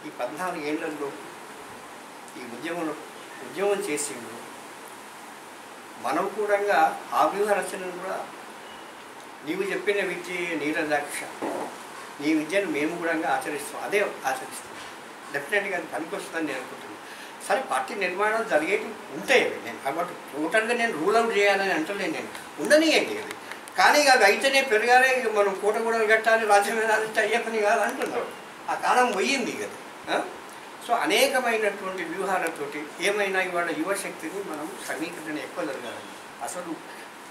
ఈ 14 ఏళ్లలో ఈ ఉద్యమం చేసిండు. మనం కూడా ఆ వ్యూహ రచనను కూడా నీవు చెప్పిన విద్య నీరదాక్ష, నీ విద్యను మేము కూడా ఆచరిస్తాం, అదే ఆచరిస్తాం. డెఫినెట్గా అది పనికొస్తుందని నేను అనుకుంటున్నాను. సరే పార్టీ నిర్మాణాలు జరిగేవి ఉంటాయి అవి, నేను కాబట్టి టోటల్గా నేను రూల్ అవుట్ చేయాలని అంటలేను, నేను ఉండనియండి అది. కానీ ఇక అవి అయితేనే పెరగాలి, ఇక మనం కోటగూడలు కట్టాలి, రాజ్యమేళాలు అయ్యే పని కాదు అంటున్నాం. ఆ కాలం పోయింది కదా. సో అనేకమైనటువంటి వ్యూహాలతోటి ఏమైనా ఇవాళ యువశక్తిని మనం సమీకరణ ఎక్కువ జరగాలి. అసలు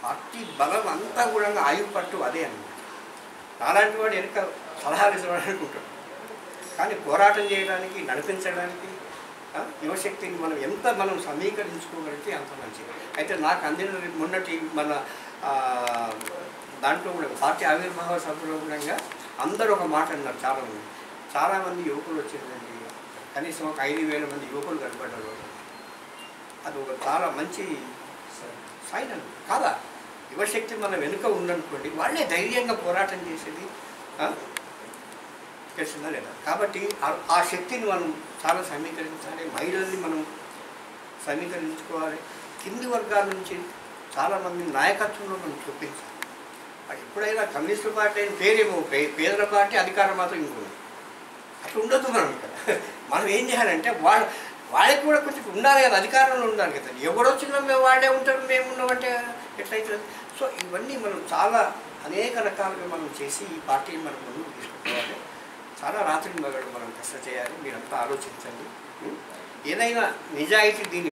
పార్టీ బలం అంతా కూడా ఆయువు పట్టు అదే అన్నమాట. అలాంటి వాడు వెనుక సలహాలు ఇవ్వడానికి అనుకుంటాడు, కానీ పోరాటం చేయడానికి నడిపించడానికి యువశక్తిని మనం సమీకరించుకోగలిగితే అంత మంచిది. అయితే నాకు అందిన మొన్నటి మన దాంట్లో కూడా పార్టీ ఆవిర్భావ సభలో కూడా అందరూ ఒక మాట అన్నారు. చాలామంది యువకులు వచ్చిందండి, కనీసం ఒక 5,000 మంది యువకులు కనపడ్డారు. అది ఒక చాలా మంచి సైన్ అన్న కాదా. యువశక్తి మన వెనుక ఉందనుకోండి, వాళ్ళే ధైర్యంగా పోరాటం చేసేది తెలిసిందా లేదా. కాబట్టి ఆ శక్తిని మనం చాలా సమీకరించాలి, మహిళల్ని మనం సమీకరించుకోవాలి, కింది వర్గాల నుంచి చాలామంది నాయకత్వంలో మనం చూపించాలి. ఎప్పుడైనా కమ్యూనిస్టు పార్టీ అయిన పేరేమో పేదల పార్టీ, అధికారం మాత్రం ఇంకోటి అట్లా ఉండొద్దు. మనం ఏం చేయాలంటే వాళ్ళకి కూడా కొంచెం ఉండాలి కదా, అధికారంలో ఉండాలి కదా. ఎవడొచ్చినా మేము వాళ్ళే ఉంటారు, మేము ఉన్నామంటే ఎట్లయితుంది. సో ఇవన్నీ మనం చాలా అనేక రకాలుగా మనం చేసి ఈ పార్టీని మనం ముందుకు తీసుకుపోవాలి. చాలా రాత్రి మగడు మనం కష్టం చేయాలి. మీరంతా ఆలోచించండి. ఏదైనా నిజాయితీ దీన్ని